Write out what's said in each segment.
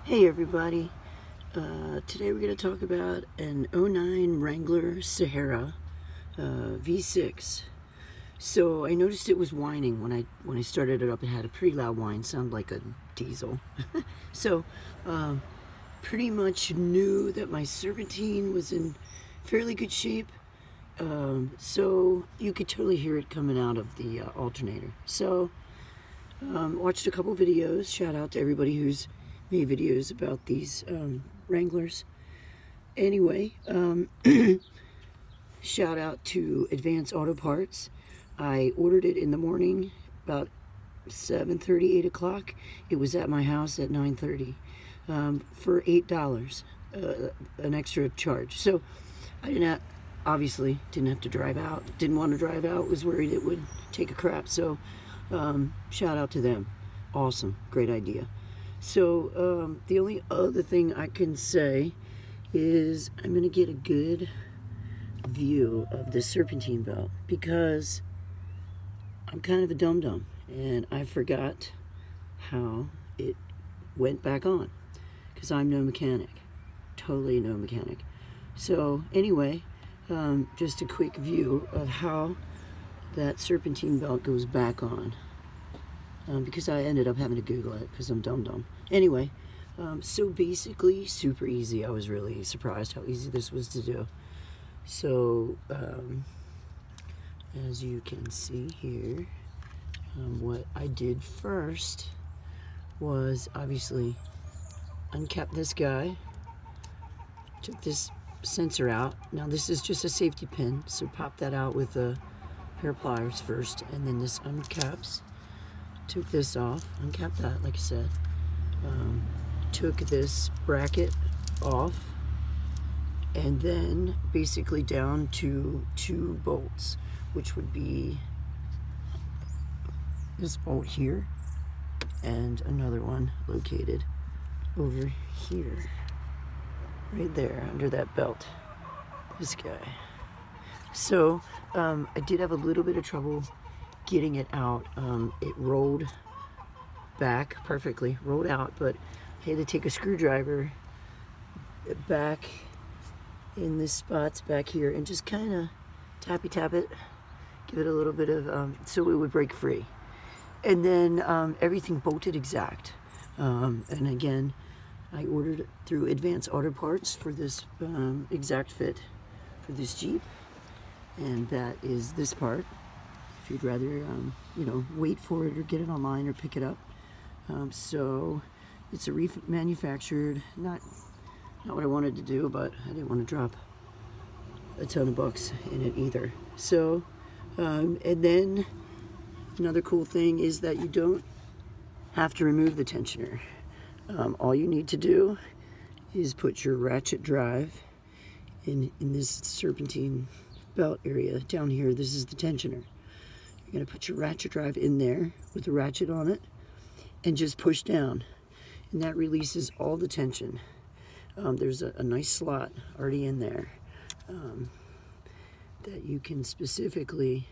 Hey everybody, today we're going to talk about an '09 Wrangler Sahara V6. So I noticed it was whining when I started it up. It had a pretty loud whine, sounded like a diesel. So pretty much knew that my serpentine was in fairly good shape. So you could totally hear it coming out of the alternator. So watched a couple videos. Shout out to everybody who's made videos about these Wranglers. Anyway, shout out to Advanced Auto Parts. I ordered it in the morning about 7:30, 8 o'clock. It was at my house at 9:30 for $8, an extra charge. So I obviously didn't have to drive out. Didn't want to drive out. Was worried it would take a crap. So shout out to them. Awesome, great idea. So the only other thing I can say is I'm going to get a good view of the serpentine belt because I'm kind of a dum-dum and I forgot how it went back on because I'm no mechanic, totally no mechanic. So anyway, just a quick view of how that serpentine belt goes back on. Because I ended up having to Google it because I'm dumb. Anyway, so basically super easy. I was really surprised how easy this was to do. So as you can see here, what I did first was obviously uncap this guy, took this sensor out. Now this is just a safety pin, so pop that out with a pair of pliers first, and then this uncaps. Took this off, uncapped that, like I said. Took this bracket off, and then basically down to 2 bolts, which would be this bolt here and another one located over here, right there under that belt. This guy. So I did have a little bit of trouble getting it out. It rolled back perfectly, rolled out, but I had to take a screwdriver back in this spots back here and just kind of tap it, give it a little bit of so it would break free, and then everything bolted exact. And again, I ordered through Advanced Auto Parts for this exact fit for this Jeep, and that is this part. If you'd rather, wait for it or get it online or pick it up. So it's a remanufactured, not what I wanted to do, but I didn't want to drop a ton of bucks in it either. So, and then another cool thing is that you don't have to remove the tensioner. All you need to do is put your ratchet drive in this serpentine belt area down here. This is the tensioner. You're going to put your ratchet drive in there with the ratchet on it and just push down, and that releases all the tension. There's a nice slot already in there that you can specifically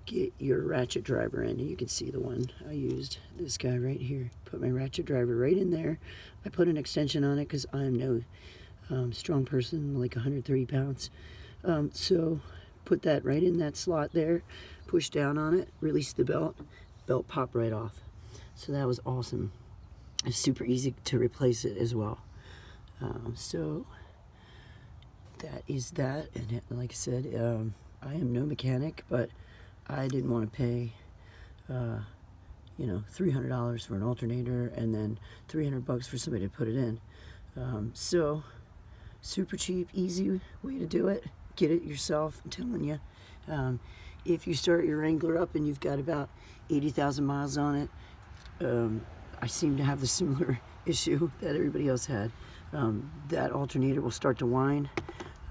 get your ratchet driver in. And you can see the one I used, this guy right here. Put my ratchet driver right in there. I put an extension on it because I'm no strong person, like 130 pounds. So put that right in that slot there, push down on it, release the belt popped right off. So that was awesome. It's super easy to replace it as well. So that is that, and like I said, I am no mechanic, but I didn't want to pay $300 for an alternator and then $300 for somebody to put it in. So super cheap, easy way to do it. Get it yourself, I'm telling you. If you start your Wrangler up and you've got about 80,000 miles on it, I seem to have the similar issue that everybody else had. That alternator will start to whine,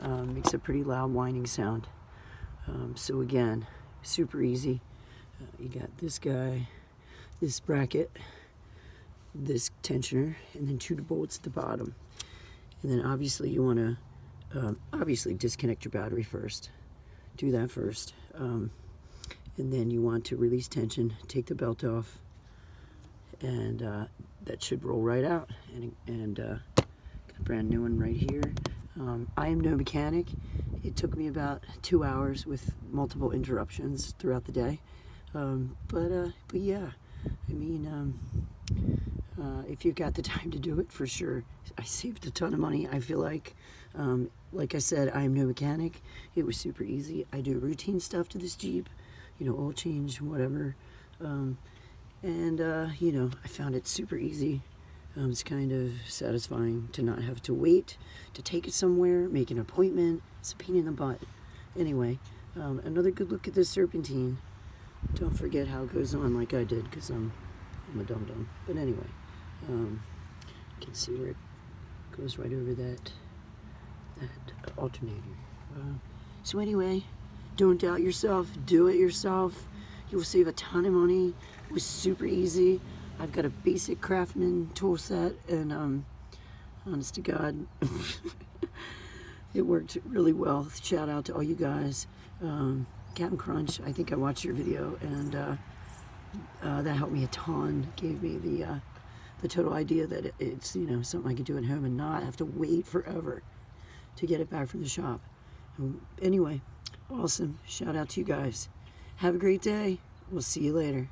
makes a pretty loud whining sound. So again, super easy. You got this guy, this bracket, this tensioner, and then 2 bolts at the bottom. And then obviously you want to disconnect your battery first. Do that first. And then you want to release tension, take the belt off, and that should roll right out. And got a brand new one right here. I am no mechanic. It took me about 2 hours with multiple interruptions throughout the day. But yeah, I mean, if you've got the time to do it, for sure. I saved a ton of money, I feel like. Like I said, I am no mechanic. It was super easy. I do routine stuff to this Jeep, you know, oil change, whatever. You know, I found it super easy. It's kind of satisfying to not have to wait to take it somewhere, make an appointment. It's a pain in the butt. Anyway, another good look at this serpentine. Don't forget how it goes on like I did, because I'm a dum-dum. But anyway, you can see where it goes right over that alternator. So anyway, don't doubt yourself. Do it yourself. You will save a ton of money. It was super easy. I've got a basic Craftsman tool set, and honest to God, it worked really well. Shout out to all you guys. Captain Crunch, I think I watched your video, and that helped me a ton. Gave me the total idea that it's, you know, something I could do at home and not have to wait forever to get it back from the shop. Anyway, awesome. Shout out to you guys. Have a great day. We'll see you later.